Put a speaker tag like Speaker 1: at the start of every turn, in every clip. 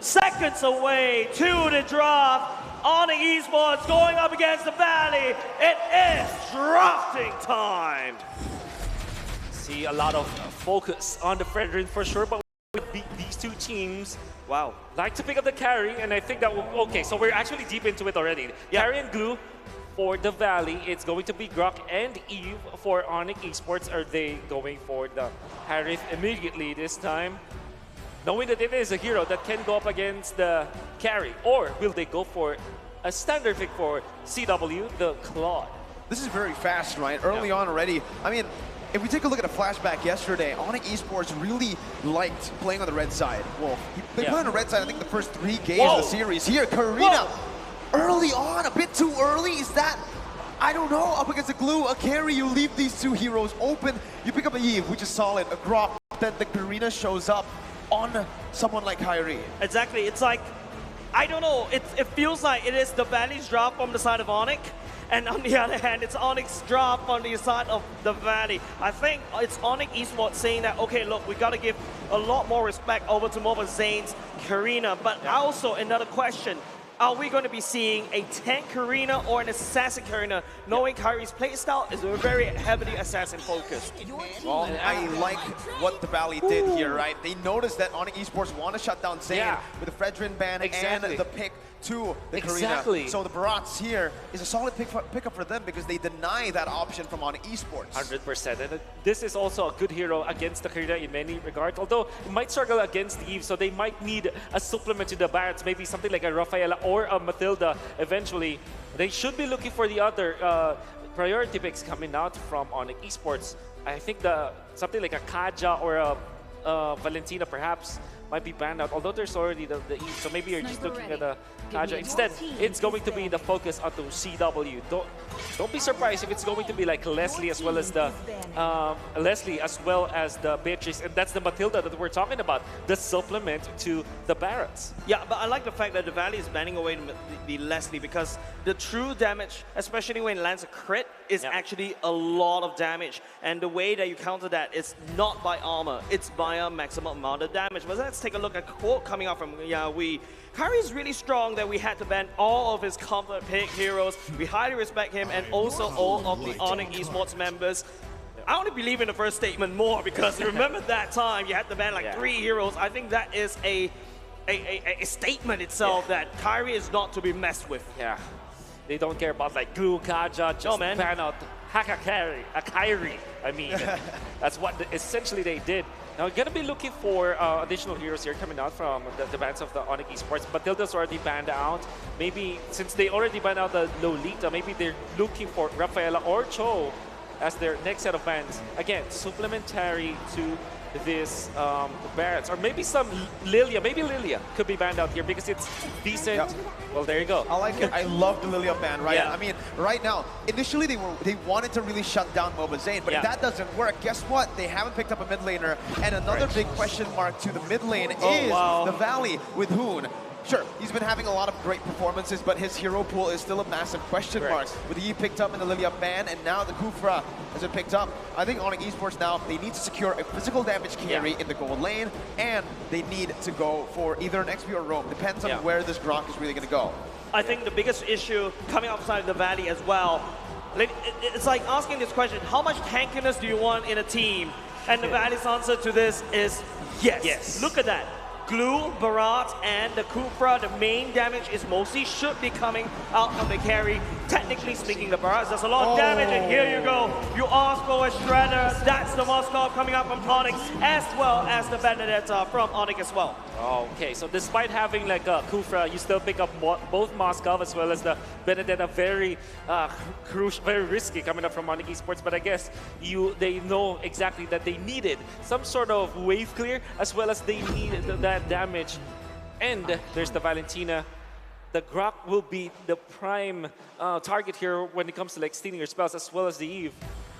Speaker 1: seconds away to the draft. ONIC ESPORTS going up against the Valley. It is drafting time.
Speaker 2: See a lot of focus on the Fredrin for sure, but these two teams, wow, like to pick up the carry, and I think that will, okay, so we're actually deep into it already. Yeah. Carry and glue for the Valley. It's going to be Grok and Eve for ONIC ESPORTS. Are they going for the Harith immediately this time, knowing that it is a hero that can go up against the carry? Or will they go for a standard pick for CW, the Claude?
Speaker 3: This is very fast, right? Early on already. I mean, if we take a look at a flashback yesterday, ONIC ESPORTS really liked playing on the red side. Well, they played on the red side, I think, the first 3 games of the series. Here, Karina, early on, a bit too early. Is that, I don't know, up against a glue, a carry, you leave these 2 heroes open. You pick up a Eve, which is solid, a Grok, then the Karina shows up on someone like Kyrie.
Speaker 1: Exactly, it's like, I don't know, it feels like it is the Valley's draft from the side of ONIC. And on the other hand, it's ONIC's draft on the side of the Valley. I think it's ONIC ESPORTS saying that, okay, look, we got to give a lot more respect over to Mobile Zane's Karina. But also another question, are we going to be seeing a tank Karina or an assassin Karina, knowing Kyrie's playstyle is very heavily assassin focused?
Speaker 3: Well, I like what the Valley did here, right? They noticed that ONIC ESPORTS want to shut down Zane with the Fredrin ban and the pick to the Karina. So the Barats here is a solid pickup for them because they deny that option from ONIC ESPORTS.
Speaker 2: 100%. And this is also a good hero against the Karina in many regards, although it might struggle against the Eve, so they might need a supplement to the Barats, maybe something like a Rafaela or a Matilda eventually. They should be looking for the other priority picks coming out from ONIC ESPORTS. I think something like a Kaja or a Valentina perhaps might be banned out, although there's already the Eve, so maybe you're just looking at the Kaja. Instead, it's going to be the focus onto CW. Don't be surprised if it's going to be like Leslie as well as the Beatrice, and that's the Matilda that we're talking about, the supplement to the Barrats.
Speaker 1: Yeah, but I like the fact that the Valley is banning away the Leslie, because the true damage, especially when it lands a crit, is actually a lot of damage. And the way that you counter that is not by armor, it's by a maximum amount of damage. But let's take a look at a quote coming out from Yahui. Kyrie is really strong that we had to ban all of his comfort pick heroes. We highly respect him and also all of the ONIC ESPORTS members. I only believe in the first statement more because remember that time you had to ban like 3 heroes. I think that is a statement itself that Kyrie is not to be messed with.
Speaker 2: Yeah, they don't care about like Glue, Kaja, just ban out Kyrie. I mean, that's what essentially they did. Now we're going to be looking for additional heroes here coming out from the bans of the ONIC ESPORTS. Matilda's already banned out. Maybe since they already banned out the Lolita, maybe they're looking for Rafaela or Cho as their next set of bans. Again, supplementary to this Barrats, or maybe some Lilia. Maybe Lilia could be banned out here because it's decent. Well, there you go.
Speaker 3: I like it. I love the Lilia ban, right? I mean, right now, initially they wanted to really shut down Mobile Zane, but if that doesn't work, guess what? They haven't picked up a mid laner, and another big question mark to the mid lane is the Valley with Hoon. Sure, he's been having a lot of great performances, but his hero pool is still a massive question mark. With the E picked up in the Lilia ban, and now the Kufra has been picked up. I think ONIC ESPORTS now, they need to secure a physical damage carry in the gold lane, and they need to go for either an XP or roam. Depends on where this Grok is really going to go.
Speaker 1: I think the biggest issue coming outside the Valley as well, it's like asking this question, how much tankiness do you want in a team? And the Valley's answer to this is yes. Look at that. Glue, Barat, and the Kufra, the main damage is mostly should be coming out from the carry. Technically speaking, the Barats, there's a lot of damage, and here you go. You ask for a Shredder, that's the Moskov coming up from ONIC, as well as the Benedetta from ONIC as well.
Speaker 2: Okay, so despite having like a Kufra, you still pick up both Moskov as well as the Benedetta. Very crucial, very risky coming up from ONIC ESPORTS, but I guess they know exactly that they needed some sort of wave clear, as well as they needed that damage. And there's the Valentina. The Grok will be the prime target here when it comes to like stealing your spells, as well as the Eve,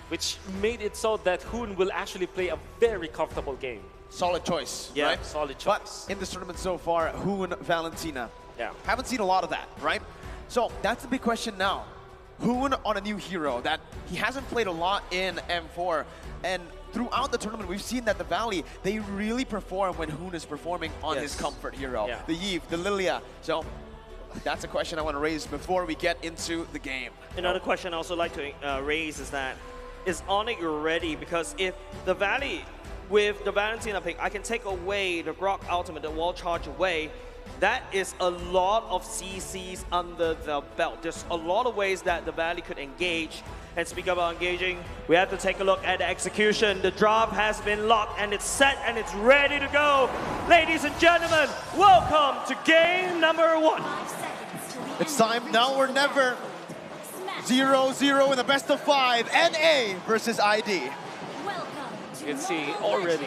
Speaker 2: which made it so that Hoon will actually play a very comfortable game.
Speaker 3: Solid choice, right?
Speaker 2: Solid choice.
Speaker 3: But in this tournament so far, Hoon, Valentina.
Speaker 2: Yeah.
Speaker 3: Haven't seen a lot of that, right? So that's the big question now. Hoon on a new hero that he hasn't played a lot in M4. And throughout the tournament, we've seen that the Valley, they really perform when Hoon is performing on his comfort hero.
Speaker 2: Yeah.
Speaker 3: The Yves, the Lilia. So that's a question I want to raise before we get into the game.
Speaker 1: Another question I also like to raise is that, is ONIC ready? Because if the Valley, with the Valentina pick, I can take away the Grok ultimate, the wall charge away, that is a lot of CCs under the belt. There's a lot of ways that the Valley could engage. And speaking about engaging, we have to take a look at the execution. The drop has been locked and it's set and it's ready to go. Ladies and gentlemen, welcome to game number 1.
Speaker 3: It's time now or never. 0-0 in the best of 5. NA versus ID.
Speaker 2: You can see already,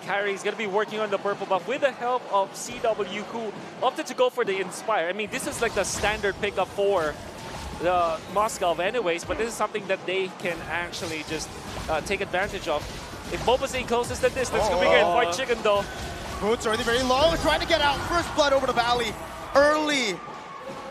Speaker 2: Carrie's going to be working on the purple buff with the help of CW, who opted to go for the Inspire. I mean, this is like the standard pickup for the Moskov anyways, but this is something that they can actually just take advantage of. If Mobazane closes the distance, could be good. White Chicken though.
Speaker 3: Boots already very low, trying to get out. First blood over the Valley.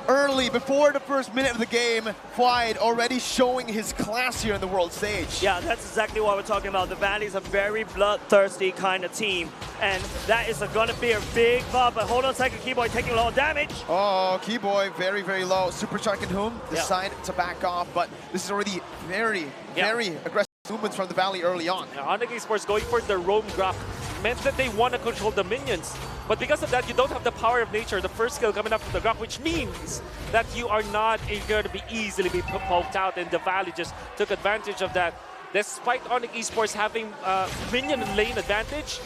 Speaker 3: Early, before the first minute of the game, Fwide already showing his class here in the world stage.
Speaker 1: Yeah, that's exactly what we're talking about. The Valley is a very bloodthirsty kind of team, and that is going to be a big buff. But hold on a second, Keyboy taking a lot of damage.
Speaker 3: Oh, Keyboy very, very low. Super Shark and Hoom decide to back off, but this is already very aggressive movements from the Valley early on.
Speaker 2: ONIC Esports going for the roam Grok meant that they want to control the minions. But because of that, you don't have the power of nature, the first skill coming up from the Grok, which means that you are not going to be easily poked out, and the Valley just took advantage of that. Despite ONIC Esports having minion lane advantage,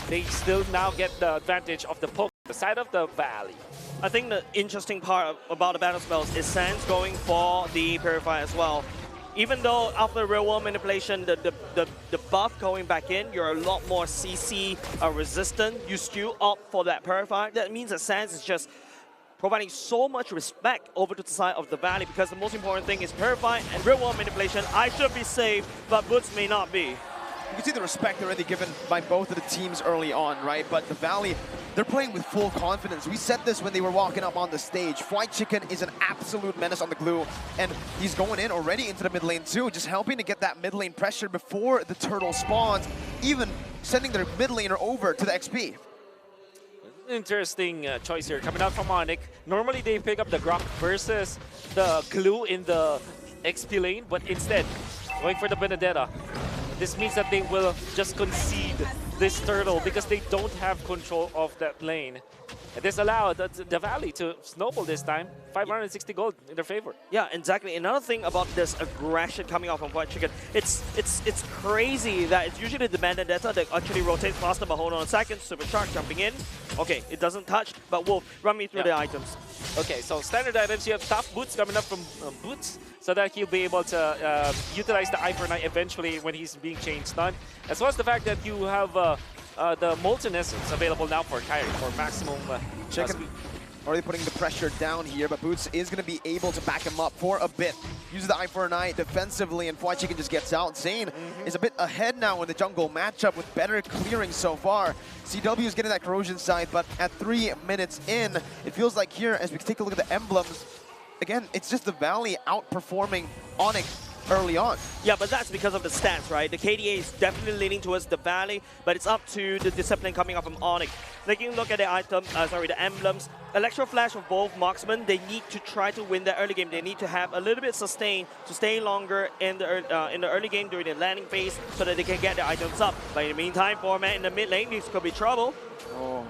Speaker 2: they still now get the advantage of the poke on the side of the Valley.
Speaker 1: I think the interesting part about the battle spells is Sans going for the Purify as well. Even though after real world manipulation, the buff going back in, you're a lot more CC resistant. You still opt for that Purify. That means that Sans is just providing so much respect over to the side of the Valley, because the most important thing is Purify and real world manipulation. I should be safe, but Boots may not be.
Speaker 3: You can see the respect already given by both of the teams early on, right? But the Valley, they're playing with full confidence. We said this when they were walking up on the stage. White Chicken is an absolute menace on the glue, and he's going in already into the mid lane too, just helping to get that mid lane pressure before the turtle spawns, even sending their mid laner over to the XP.
Speaker 2: Interesting choice here coming out from ONIC. Normally they pick up the Grok versus the glue in the XP lane, but instead going for the Benedetta. This means that they will just concede this turtle because they don't have control of that lane. And this allowed the Valley to snowball this time. 560 gold in their favor.
Speaker 1: Yeah, exactly. Another thing about this aggression coming off from White Chicken, it's crazy that it's usually the Benedetta that actually rotates faster, but hold on a second. Super Shark jumping in. Okay, it doesn't touch, but Wolf, run me through the items.
Speaker 2: Okay, so standard items, you have tough boots coming up from Boots, so that he'll be able to utilize the Eye for Night eventually when he's being chain stunned. As well as the fact that you have the Molten Essence available now for Kyrie for maximum
Speaker 3: Chicken
Speaker 2: speed.
Speaker 3: already putting the pressure down here, but Boots is going to be able to back him up for a bit. Uses the Eye for a Night defensively, and White Chicken just gets out. Zane is a bit ahead now in the jungle matchup with better clearing so far. CW is getting that corrosion side, but at 3 minutes in, it feels like here, as we take a look at the emblems, again, it's just the Valley outperforming ONIC early on.
Speaker 1: Yeah, but that's because of the stats, right? The KDA is definitely leaning towards the Valley, but it's up to the discipline coming up from ONIC. Taking a look at the item, the emblems, Electro Flash of both marksmen, they need to try to win the early game. They need to have a little bit sustain to stay longer in the early game during the landing phase so that they can get the items up. But in the meantime, Foreman in the mid lane, this could be trouble.
Speaker 3: Oh.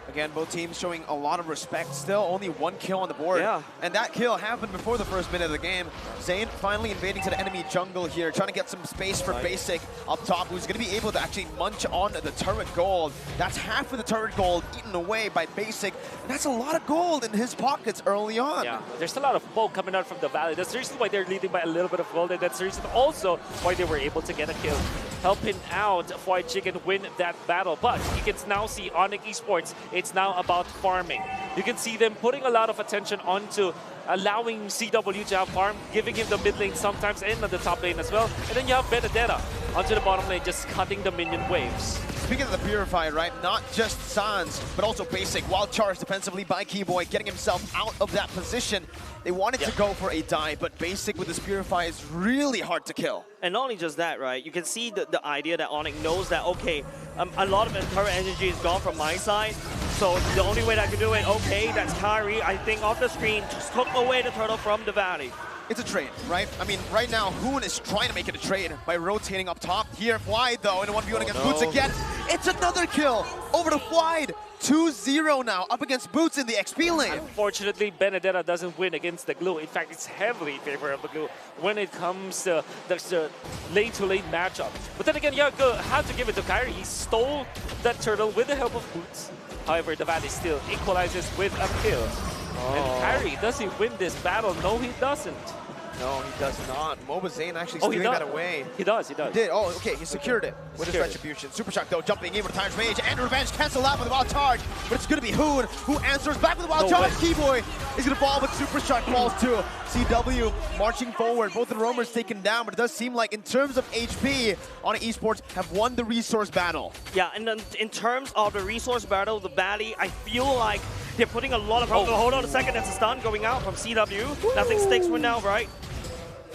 Speaker 3: Again, both teams showing a lot of respect. Still only 1 kill on the board.
Speaker 1: Yeah.
Speaker 3: And that kill happened before the first minute of the game. Zane finally invading to the enemy jungle here, trying to get some space for Basic up top, who's going to be able to actually munch on the turret gold. That's half of the turret gold eaten away by Basic. That's a lot of gold in his pockets early on.
Speaker 2: Yeah, there's a lot of poke coming out from the Valley. That's the reason why they're leading by a little bit of gold, and that's the reason also why they were able to get a kill, helping out White Chicken win that battle. But you can now see ONIC Esports, it's now about farming. You can see them putting a lot of attention onto allowing CW to have farm, giving him the mid lane sometimes and on the top lane as well. And then you have Benedetta onto the bottom lane, just cutting the minion waves.
Speaker 3: speaking of the Purify, right, not just Sans, but also Basic. Wild charge defensively by Keyboy, getting himself out of that position. They wanted to go for a dive, but Basic with this Purify is really hard to kill.
Speaker 1: And not only just that, right? You can see the idea that ONIC knows that, okay, a lot of current energy is gone from my side, so the only way that I can do it, okay, that's Kyrie, I think, off the screen, just took away the turtle from the Valley.
Speaker 3: It's a trade, right? I mean, right now, Hoon is trying to make it a trade by rotating up top. Here, Fwide, though, in a 1v1 against Boots again. It's another kill over to Fwide. 2-0 now, up against Boots in the XP lane.
Speaker 2: Unfortunately, Benedetta doesn't win against the Glue. In fact, it's heavily in favor of the Glue when it comes to the lane-to-lane matchup. But then again, you have to give it to Kyrie. He stole that turtle with the help of Boots. However, the Valley still equalizes with a kill. And Kyrie, does he win this battle? No, he doesn't.
Speaker 3: No, he does not. Mobazane actually stealing that away.
Speaker 2: He does.
Speaker 3: He did. Oh, okay. He secured it with his retribution. Super Shock, though, jumping in with Time's Rage. And Revenge cancel out with a wild charge. But it's going to be Hoon who answers back with a wild charge. Keyboy is going to fall, but Super Shock falls too. CW marching forward. Both of the roamers taken down, but it does seem like in terms of HP, ONIC Esports have won the resource battle.
Speaker 1: Yeah, and then in terms of the resource battle, the Valley, I feel like they're putting a lot of... hold on a second, that's a stun going out from CW. Nothing sticks for now, right?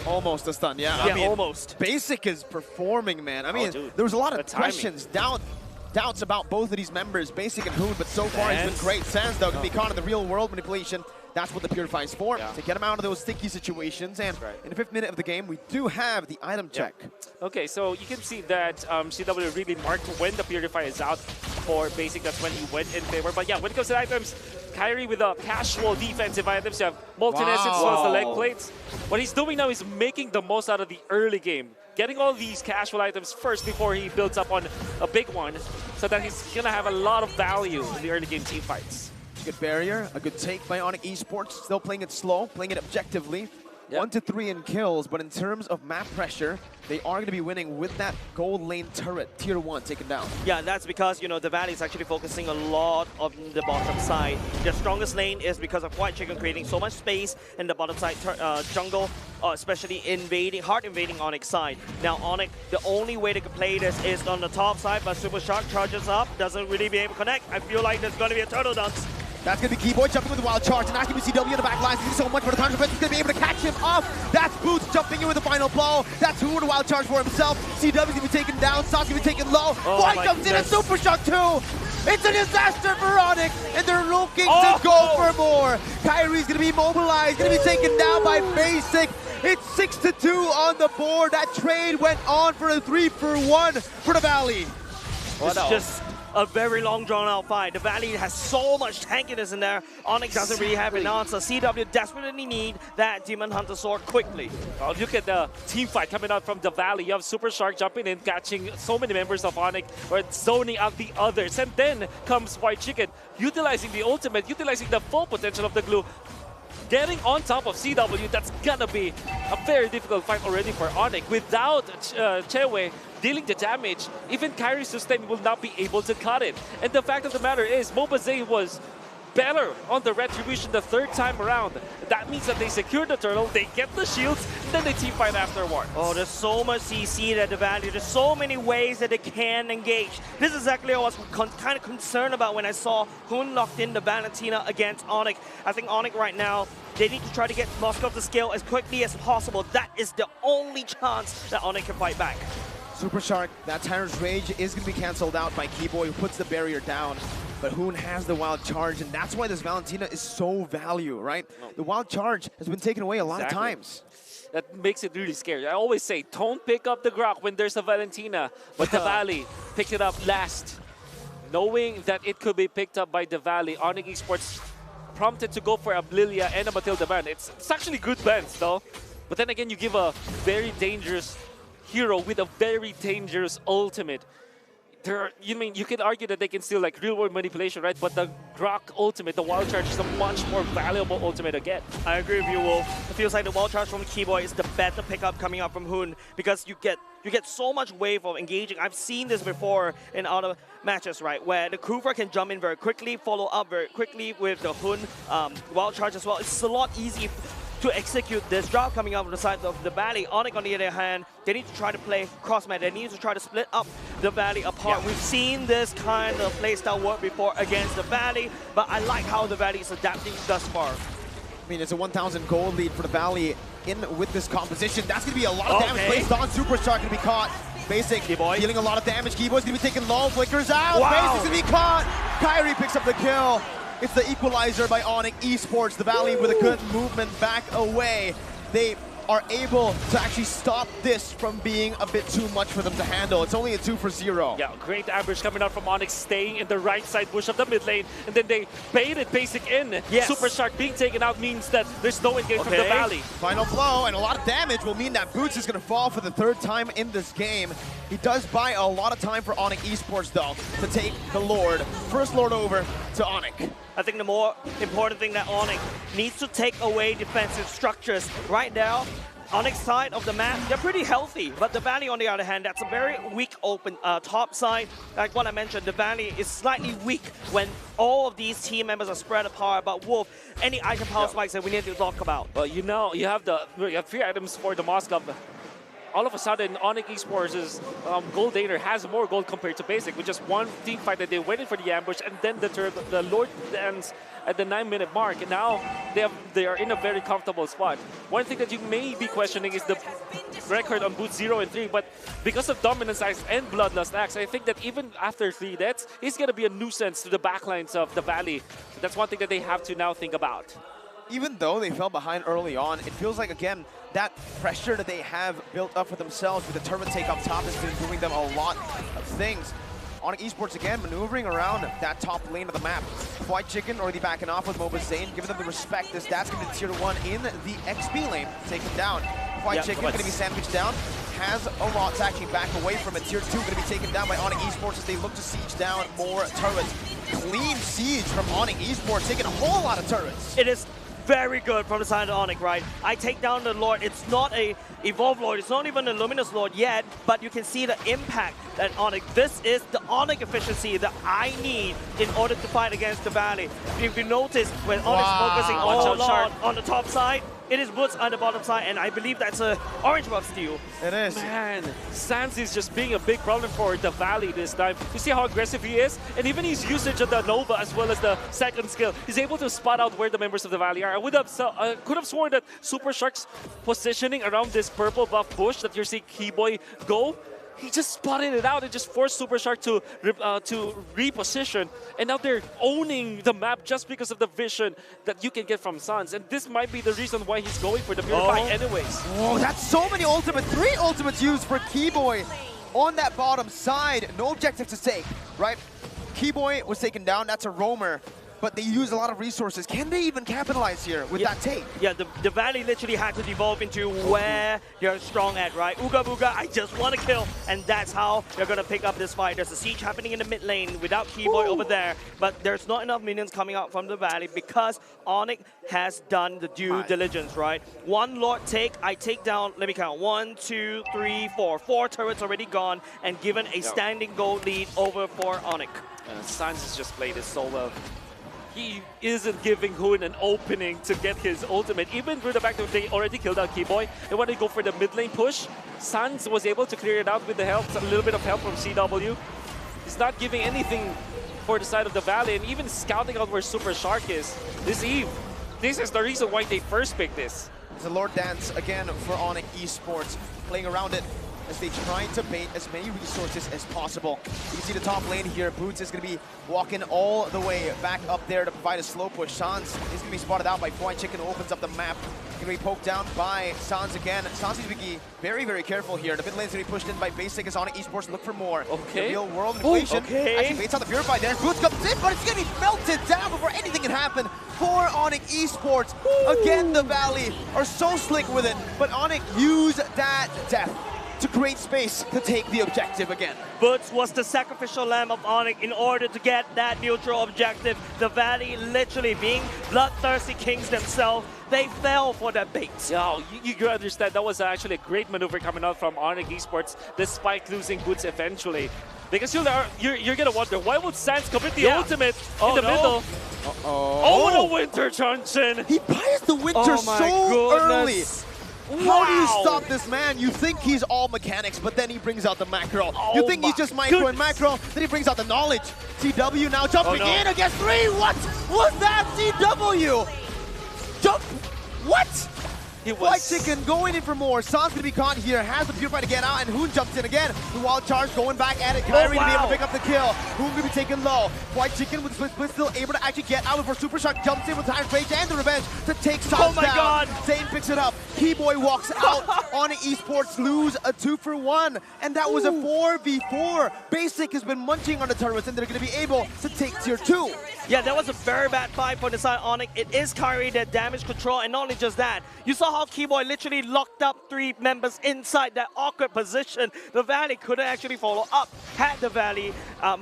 Speaker 3: Almost a stun, yeah.
Speaker 1: Yeah,
Speaker 3: I mean,
Speaker 1: almost.
Speaker 3: Basic is performing, man. I mean, there was a lot of questions, doubts about both of these members, Basic and Hoon, but so far he's been great. Sans, though, can be caught in the real world manipulation. That's what the Purify is for, to get him out of those sticky situations. And in the 5th minute of the game, we do have the item check.
Speaker 2: Okay, so you can see that CW really marked when the Purify is out for Basic. That's when he went in favor. But yeah, when it comes to items, Kyrie with the casual defensive items. You have Molten Essence as well as the leg plates. What he's doing now is making the most out of the early game. Getting all these casual items first before he builds up on a big one, so that he's going to have a lot of value in the early game team fights.
Speaker 3: Good barrier, a good take by ONIC Esports. Still playing it slow, playing it objectively. 1 to 3 in kills, but in terms of map pressure, they are going to be winning with that gold lane turret, tier 1, taken down.
Speaker 1: Yeah, that's because, you know, the Valley is actually focusing a lot on the bottom side. Their strongest lane is because of White Chicken creating so much space in the bottom side jungle, especially hard invading ONIC side. Now, ONIC, the only way they can play this is on the top side, but Super Shark charges up, doesn't really be able to connect. I feel like there's going to be a turtle dance.
Speaker 3: That's going to be Keyboy jumping with the wild charge, and asking CW in the back lines. He's so much for the time defense. He's going to be able to catch him off. That's Boots jumping in with the final blow. That's who with the wild charge for himself. CW's going to be taken down. Sauce going to be taken low. White comes in and Super Shock too. It's a disaster for ONIC, and they're looking to go for more. Kyrie's going to be mobilized, going to be taken down by Basic. It's 6-2 on the board. That trade went on for a 3-for-1 for the Valley.
Speaker 1: It's just a very long drawn-out fight. The Valley has so much tankiness in there. ONIC doesn't really have an answer. CW desperately need that Demon Hunter sword quickly.
Speaker 2: Oh, look at the team fight coming out from the Valley. You have Super Shark jumping in, catching so many members of ONIC, or zoning out the others. And then comes White Chicken, utilizing the ultimate, utilizing the full potential of the Glue, getting on top of CW. That's gonna be a very difficult fight already for ONIC. Without Chewe dealing the damage, even Kyrie's sustain will not be able to cut it. And the fact of the matter is, Mobazane was better on the retribution the 3rd time around. That means that they secure the turtle, they get the shields, then they team fight afterwards.
Speaker 1: Oh, there's so much CC that the Valley, there's so many ways that they can engage. This is exactly what I was kind of concerned about when I saw Hoon locked in the Valentina against ONIC. I think ONIC right now, they need to try to get Moscow to scale as quickly as possible. That is the only chance that ONIC can fight back.
Speaker 3: Super Shark, that Tyrant's Rage is going to be cancelled out by Keyboy, who puts the barrier down. But Hoon has the wild charge, and that's why this Valentina is so value, right? The wild charge has been taken away a lot of times.
Speaker 2: That makes it really scary. I always say, don't pick up the Grok when there's a Valentina. But the Valley picked it up last. Knowing that it could be picked up by the Valley, ONIC Esports prompted to go for a Lilia and a Matilda ban. It's actually good bans, though. But then again, you give a very dangerous hero with a very dangerous ultimate. You can argue that they can still like real world manipulation, right? But the Grok ultimate, the wild charge, is a much more valuable ultimate again.
Speaker 1: I agree with you, Wolf. It feels like the wild charge from Keyboy is the better pickup coming up from Hoon, because you get so much wave of engaging. I've seen this before in other matches, right, where the Kufra can jump in very quickly, follow up very quickly with the Hoon wild charge as well. It's a lot to execute this drop coming out of the side of the Valley. ONIC, on the other hand, they need to try to play cross-meta. They need to try to split up the Valley apart. We've seen this kind of playstyle work before against the Valley, but I like how the Valley is adapting thus far.
Speaker 3: I mean, it's a 1,000 gold lead for the Valley in with this composition. That's going to be a lot of damage placed on. Superstar going to be caught. Basic dealing a lot of damage. Keyboy's going to be taking low, flickers out.
Speaker 1: Wow.
Speaker 3: Basic's going to be caught. Kyrie picks up the kill. It's the equalizer by ONIC Esports. The Valley with a good movement back away. They are able to actually stop this from being a bit too much for them to handle. It's only a 2-for-0.
Speaker 2: Yeah, great ambush coming out from ONIC, staying in the right side bush of the mid lane, and then they baited Basic in.
Speaker 1: Yes.
Speaker 2: Super Shark being taken out means that there's no engage from the Valley.
Speaker 3: Final blow, and a lot of damage will mean that Boots is going to fall for the 3rd time in this game. He does buy a lot of time for ONIC Esports, though, to take the Lord. First Lord over to ONIC.
Speaker 1: I think the more important thing that ONIC needs to take away defensive structures. Right now, ONIC's side of the map, they're pretty healthy, but the Valley, on the other hand, that's a very weak open top side. Like what I mentioned, the Valley is slightly weak when all of these team members are spread apart. But Wolf, any item power spikes that we need to talk about?
Speaker 2: Well, you know, you have 3 items for the Moscow. All of a sudden, ONIC Esports' gold laner has more gold compared to Basic, with just one team fight that they waited for the ambush, and then the Lord ends at the 9-minute mark, and now they are in a very comfortable spot. One thing that you may be questioning is the record on Boots 0 and 3, but because of Dominance Axe and Bloodlust Axe, I think that even after 3 deaths, he's going to be a nuisance to the backlines of the Valley. So that's one thing that they have to now think about.
Speaker 3: Even though they fell behind early on, it feels like, again, that pressure that they have built up for themselves with the turret take up top has been doing them a lot of things. ONIC Esports, again, maneuvering around that top lane of the map. White Chicken already backing off with Moba Zane, giving them the respect as that's going to be tier 1 in the XP lane, taken down. White Chicken going to be sandwiched down, has a lot to actually back away from it. Tier 2 going to be taken down by ONIC Esports as they look to siege down more turrets. Clean siege from ONIC Esports, taking a whole lot of turrets.
Speaker 1: It is very good from the side of ONIC, right? I take down the Lord. It's not a Evolved Lord. It's not even a Luminous Lord yet, but you can see the impact that ONIC. This is the ONIC efficiency that I need in order to fight against the Valley. If you notice, when ONIC's focusing a lot on the top side, it is Boots on the bottom side, and I believe that's a orange buff steal.
Speaker 3: It is.
Speaker 2: Man, Sans is just being a big problem for the Valley this time. You see how aggressive he is? And even his usage of the Nova as well as the second skill, he's able to spot out where the members of the Valley are. I could have sworn that Super Shark's positioning around this purple buff bush that you're seeing Keyboy go, he just spotted it out and just forced Super Shark to reposition. And now they're owning the map just because of the vision that you can get from Sans. And this might be the reason why he's going for the Purify anyways.
Speaker 3: Oh, that's so many ultimates. 3 ultimates used for Keyboy on that bottom side. No objective to take, right? Keyboy was taken down. That's a roamer. But they use a lot of resources. Can they even capitalize here with that take?
Speaker 1: Yeah, the Valley literally had to devolve into where you're strong at, right? Ooga booga, I just want to kill. And that's how they're going to pick up this fight. There's a siege happening in the mid lane without Keyboy over there. But there's not enough minions coming out from the Valley because ONIC has done the due diligence, right? 1 Lord take, I take down, let me count, 1, 2, 3, 4. 4 turrets already gone and given a standing gold lead over for ONIC.
Speaker 2: Sans has just played it so well. He isn't giving Hoon an opening to get his ultimate. Even through the fact that they already killed out Keyboy, they want to go for the mid lane push. Sans was able to clear it out with the help, a little bit of help from CW. He's not giving anything for the side of the Valley, and even scouting out where Super Shark is. This Eve, this is the reason why they first picked this.
Speaker 3: It's a Lord Dance again for ONIC Esports, playing around it as they try to bait as many resources as possible. You can see the top lane here. Boots is going to be walking all the way back up there to provide a slow push. Sans is going to be spotted out by White Chicken, who opens up the map. Going to be poked down by Sans again. Sans needs to be very, very careful here. The mid lane is going to be pushed in by Basic as ONIC Esports look for more.
Speaker 2: Okay.
Speaker 3: The real world inflation. Actually baits out the Purify there. Boots comes in, but it's going to be melted down before anything can happen for ONIC Esports. Again, the Valley are so slick with it, but ONIC use that death to create space to take the objective again.
Speaker 1: Boots was the sacrificial lamb of ONIC in order to get that neutral objective. The Valley literally being bloodthirsty kings themselves, they fell for that bait.
Speaker 2: Yeah, you understand that was actually a great maneuver coming out from ONIC Esports despite losing Boots eventually. Because you're gonna wonder, why would Sans commit the ultimate in the middle? Oh, the Winter Johnson!
Speaker 3: He buys the Winter
Speaker 1: Oh my
Speaker 3: so
Speaker 1: goodness.
Speaker 3: early. How do you stop this man? You think he's all mechanics, but then he brings out the macro. You think he's just micro and macro, then he brings out the knowledge. CW now jumping in against 3. What was that? CW! Jump! What? White Chicken going in for more. San's gonna be caught here. Has the Purify to get out, and Hoon jumps in again. The wild charge going back at it. Kyrie to be able to pick up the kill. Hoon gonna be taken low. White Chicken with the split still able to actually get out before Super Shark jumps in with Time Rage and the Revenge to take Sans down.
Speaker 2: Oh my God!
Speaker 3: Zane picks it up. Keyboy walks out. ONIC Esports lose a 2-for-1, and that was a 4v4. Basic has been munching on the turrets, and they're gonna be able to take tier 2.
Speaker 1: Yeah, that was a very bad fight for the side ONIC. It is Kyrie that damage control, and not only just that, you saw how Keyboy literally locked up 3 members inside that awkward position. The Valley couldn't actually follow up. Had the Valley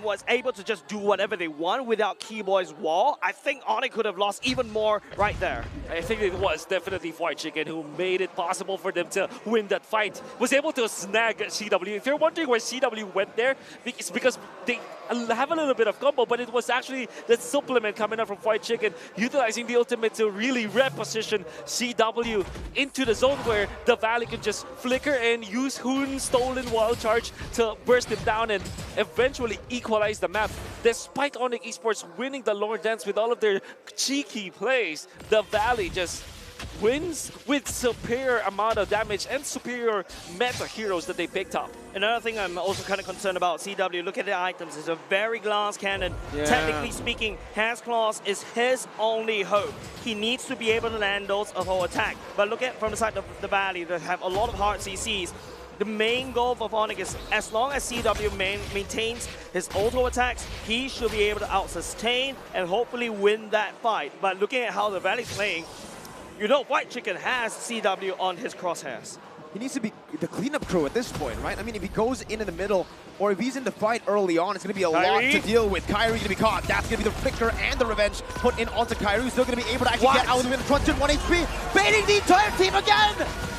Speaker 1: was able to just do whatever they want without Keyboy's wall, I think ONIC could have lost even more right there.
Speaker 2: I think it was definitely White Chicken who made it possible for them to win that fight. Was able to snag CW. If you're wondering why CW went there, it's because they have a little bit of combo, but it was actually the supplement coming up from White Chicken, utilizing the ultimate to really reposition CW into the zone where the Valley can just flicker and use Hoon's stolen wild charge to burst him down and eventually equalize the map. Despite ONIC Esports winning the Lord Dance with all of their cheeky plays, the Valley just wins with superior amount of damage and superior meta heroes that they picked up.
Speaker 1: Another thing I'm also kind of concerned about CW, look at the items. It's a very glass cannon.
Speaker 2: Yeah.
Speaker 1: Technically speaking, Has Claws is his only hope. He needs to be able to land those auto attack. But look at from the side of the Valley, they have a lot of hard CCs. The main goal for ONIC is as long as CW maintains his auto attacks, he should be able to out-sustain and hopefully win that fight. But looking at how the Valley's playing, you know White Chicken has CW on his crosshairs.
Speaker 3: He needs to be the cleanup crew at this point, right? I mean, if he goes in the middle, or if he's in the fight early on, it's going to be a lot to deal with. Kyrie going to be caught. That's going to be the flicker and the revenge put in onto Kyrie, who's still going to be able to actually get out of the front 1 HP, baiting the entire team again!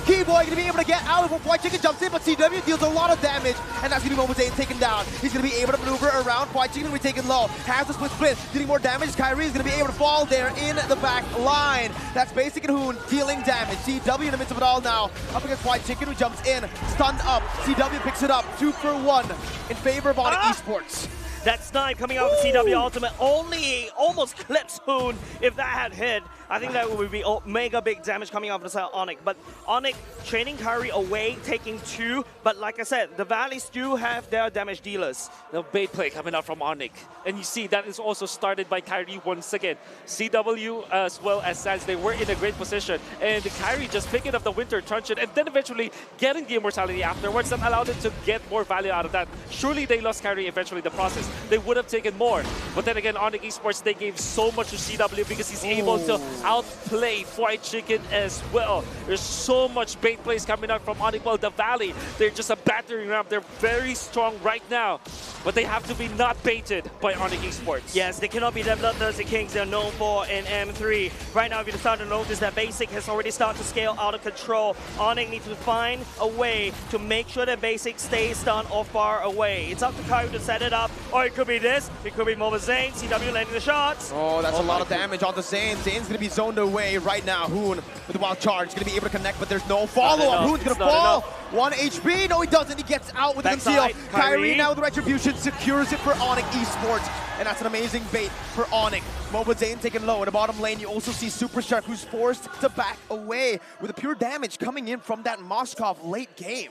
Speaker 3: Keyboy going to be able to get out of it. White Chicken jumps in, but CW deals a lot of damage, and that's going to be Momozane taken down. He's going to be able to maneuver around. White Chicken going to be taken low. Has the split, getting more damage. Kyrie is going to be able to fall there in the back line. That's Basic and Hoon dealing damage. CW in the midst of it all now, up against White Chicken, who jumps in, stunned up. CW picks it up, 2-for-1 in favor of ONIC Esports.
Speaker 1: That snipe coming out of CW Ultimate only almost clips Hoon. If that had hit, I think that would be mega big damage coming off the side of ONIC. But ONIC training Kyrie away, taking 2. But like I said, the Valleys do have their damage dealers.
Speaker 2: The bait play coming out from ONIC. And you see that is also started by Kyrie once again. CW as well as Sans, they were in a great position. And Kyrie just picking up the Winter Truncheon and then eventually getting the Immortality afterwards that allowed them to get more value out of that. Surely they lost Kyrie eventually in the process. They would have taken more. But then again, ONIC Esports, they gave so much to CW because he's able to outplay White Chicken as well. There's so much bait plays coming out from ONIC. Well, the Valley, they're just a battering ram. They're very strong right now, but they have to be not baited by ONIC Esports.
Speaker 1: Yes, they cannot be the Bloodthirsty Kings they're known for in M3. Right now, if you start to notice that Basic has already started to scale out of control, ONIC needs to find a way to make sure that Basic stays stunned or far away. It's up to Kyrie to set it up, or it could be this. It could be Momozane. CW landing the shots.
Speaker 3: Oh, that's a lot of damage onto Zane. Zane's going to be zoned away right now. Hoon with the wild charge. Going to be able to connect, but there's no follow-up. Hoon's going to fall. 1 HP. No, he doesn't. He gets out with the conceal. Kyrie now with the retribution secures it for ONIC Esports. And that's an amazing bait for ONIC. Momozane taken low. In the bottom lane, you also see Super Shark, who's forced to back away with the pure damage coming in from that Moskov late game.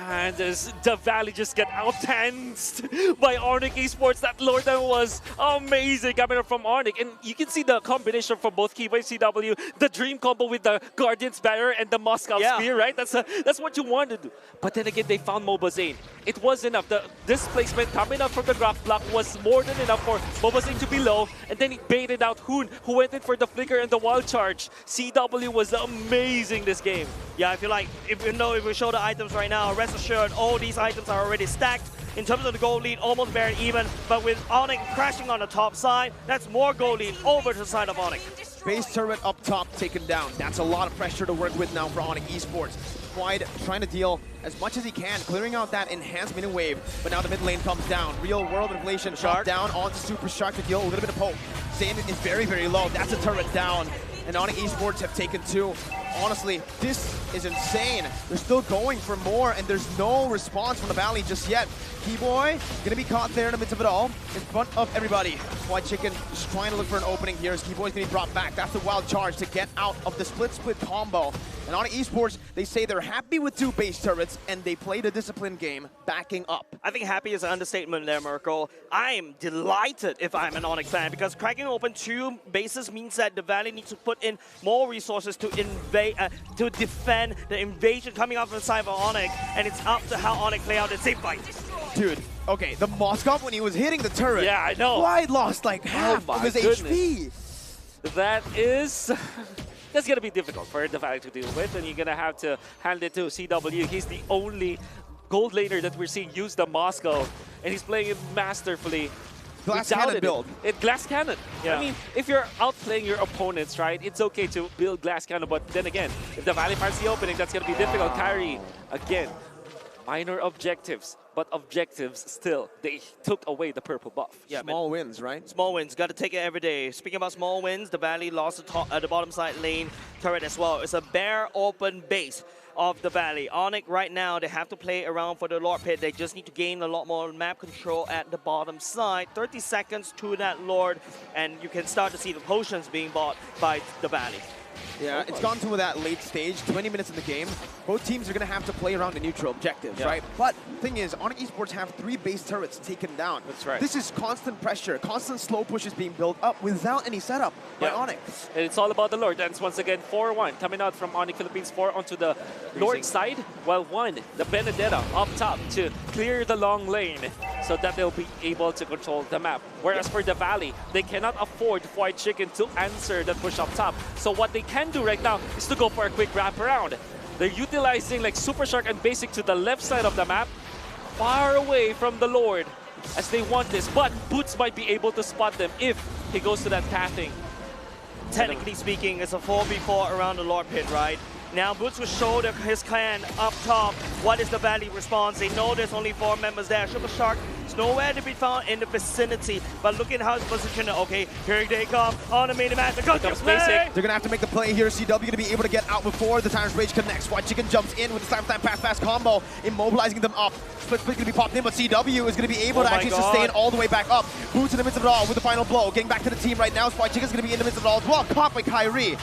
Speaker 2: And the Valley just get out-danced by ONIC Esports. That Lord Dance was amazing coming up from ONIC. And you can see the combination from both Keyboy and CW, the dream combo with the Guardian's Barrier and the Moskov Spear, right? That's what you wanted. But then again, they found Momozane. It was enough. The displacement coming up from the graph block was more than enough for Momozane to be low. And then he baited out Hoon, who went in for the flicker and the wild charge. CW was amazing this game.
Speaker 1: Yeah, I feel like if we show the items right now, rest assured, all these items are already stacked. In terms of the gold lead, almost very even. But with ONIC crashing on the top side, that's more gold lead over to the side of ONIC.
Speaker 3: Base turret up top taken down. That's a lot of pressure to work with now for ONIC Esports. Quide trying to deal as much as he can, clearing out that enhanced mini wave. But now the mid lane comes down. Real world inflation shot down onto Super Shark to deal a little bit of poke. Zane is very, very low. That's a turret down. And ONIC Esports have taken 2. Honestly, this is insane. They're still going for more, and there's no response from the Valley just yet. Keyboy gonna be caught there in the midst of it all, in front of everybody. White Chicken just trying to look for an opening here as Keyboy's gonna be brought back. That's the wild charge to get out of the split combo. And ONIC Esports, they say they're happy with 2 base turrets, and they played a disciplined game backing up.
Speaker 1: I think happy is an understatement there, Merkel. I'm delighted if I'm an ONIC fan, because cracking open 2 bases means that the Valley needs to put in more resources to invade, to defend the invasion coming out from the side of ONIC, and it's up to how ONIC play out the same fight.
Speaker 3: Dude, okay, the Moskov, when he was hitting the turret,
Speaker 2: yeah, I know.
Speaker 3: Quide lost like half of his HP.
Speaker 2: That is... That's going to be difficult for the Valley to deal with, and you're going to have to hand it to CW. He's the only gold laner that we're seeing use the Moscow, and he's playing it masterfully.
Speaker 3: Glass cannon build.
Speaker 2: Glass cannon. Yeah. I mean, if you're outplaying your opponents, right, it's okay to build glass cannon, but then again, if the Valley finds the opening, that's going to be difficult. Kyrie, again, minor objectives, but objectives still. They took away the purple buff.
Speaker 1: Yeah,
Speaker 3: small wins, right?
Speaker 1: Small wins, got to take it every day. Speaking about small wins, the Valley lost the, the bottom side lane turret as well. It's a bare open base of the Valley. ONIC right now, they have to play around for the Lord Pit. They just need to gain a lot more map control at the bottom side. 30 seconds to that Lord, and you can start to see the potions being bought by the Valley.
Speaker 3: Yeah, it's gone to that late stage, 20 minutes in the game. Both teams are going to have to play around the neutral objectives, right? But the thing is, ONIC Esports have 3 base turrets taken down.
Speaker 2: That's right.
Speaker 3: This is constant pressure, constant slow pushes being built up without any setup by ONIC.
Speaker 2: And it's all about the Lord. And once again, 4-1 coming out from ONIC Philippines, 4 onto the Lord side, while 1, the Benedetta up top to clear the long lane so that they'll be able to control the map. Whereas for the Valley, they cannot afford White Chicken to answer that push up top. So what they can do right now is to go for a quick wraparound. They're utilizing like Super Shark and Basic to the left side of the map, far away from the Lord as they want this. But Boots might be able to spot them if he goes to that pathing.
Speaker 1: Technically speaking, it's a 4v4 around the Lord Pit, right? Now Boots will show his clan up top. What is the Valley response? They know there's only 4 members there. Super Shark is nowhere to be found in the vicinity. But look at how it's positioned. Okay, here they come on the main map.
Speaker 2: Comes Basic.
Speaker 3: They're going to have to make the play here. CW going to be able to get out before the Tyrant's Rage connects. White Chicken jumps in with the slam pass combo, immobilizing them up. Split going to be popped in, but CW is going to be able to actually sustain all the way back up. Boots in the midst of it all with the final blow. Getting back to the team right now. White Chicken's going to be in the midst of it all as well. Caught by Kyrie.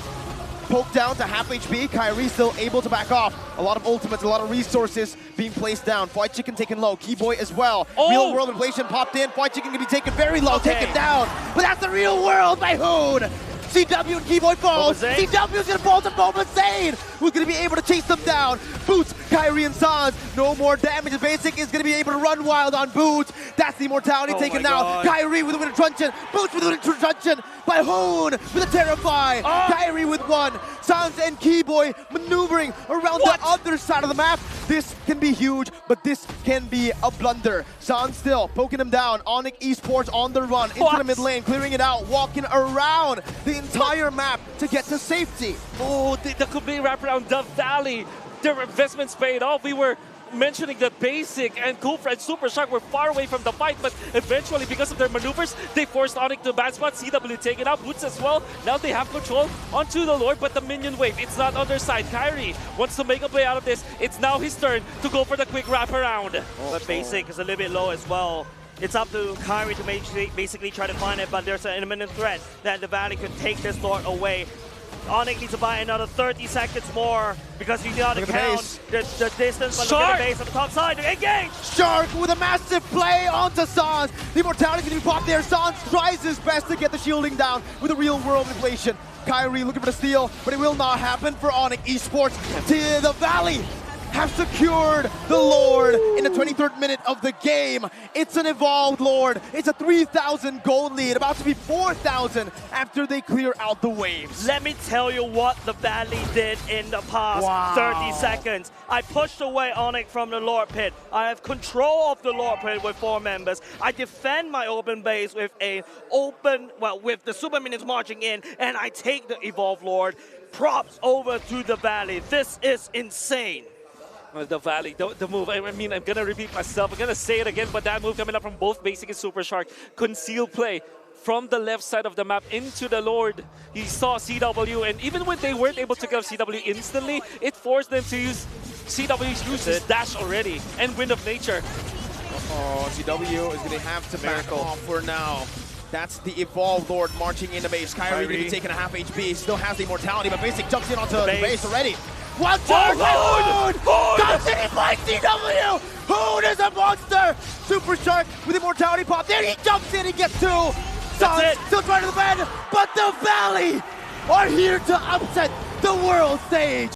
Speaker 3: Poke down to half HP. Kyrie still able to back off. A lot of ultimates, a lot of resources being placed down. White Chicken taken low. Keyboy as well. Real world inflation popped in. White Chicken can be taken very low, taken down. But that's the real world by Hoon. CW and Keyboy falls. CW's gonna fall to Boba Zane, who's gonna be able to chase them down. Boots, Kyrie, and Sans. No more damage. Basic is gonna be able to run wild on Boots. That's the immortality taken now. Kyrie with a winter truncheon. Boots with a winter truncheon by Hoon with a terrify. Kyrie with 1. Sans and Keyboy maneuvering around the other side of the map. This can be huge, but this can be a blunder. Sans still poking him down. ONIC Esports on the run into the mid lane, clearing it out, walking around the entire map to get to safety.
Speaker 2: Oh, the complete wraparound, the Valley. Their investments paid off. We were mentioning that Basic and Kufra and Super Shark were far away from the fight, but eventually, because of their maneuvers, they forced ONIC to bad spot. CW taking out Boots as well. Now they have control onto the Lord, but the minion wave, it's not on their side. Kyrie wants to make a play out of this. It's now his turn to go for the quick wraparound.
Speaker 1: But Basic is a little bit low as well. It's up to Kyrie to basically try to find it, but there's an imminent threat that the Valley could take this Lord away. ONIC needs to buy another 30 seconds more because you got to count the distance. But look at the base on the top side. Engage!
Speaker 3: Shark with a massive play onto Sans. The immortality is going to be popped there. Sans tries his best to get the shielding down with a real world inflation. Kyrie looking for the steal, but it will not happen for ONIC Esports. To the Valley have secured the Lord in the 23rd minute of the game. It's an evolved Lord. It's a 3,000 gold lead, about to be 4,000 after they clear out the waves.
Speaker 1: Let me tell you what the Valley did in the past 30 seconds. I pushed away ONIC from the Lord Pit. I have control of the Lord Pit with 4 members. I defend my open base with with the super minions marching in, and I take the evolved Lord. Props over to the Valley. This is insane.
Speaker 2: The Valley, the move, I mean, I'm going to repeat myself. I'm going to say it again, but that move coming up from both Basic and Super Shark. Conceal play from the left side of the map into the Lord. He saw CW, and even when they weren't able to kill CW instantly, it forced them to use CW's his dash already, and Wind of Nature.
Speaker 3: Oh, CW is going to have to back off for now. That's the Evolved Lord marching into base. Kyrie going to be taking a half HP. He still has the immortality, but Basic jumps in onto the base already. One turn! Comes in, he finds CW! Hoon is a monster! Super Shark with immortality pop. There he jumps in, he gets two. Sun still trying to the bend, but the Valley are here to upset the world stage.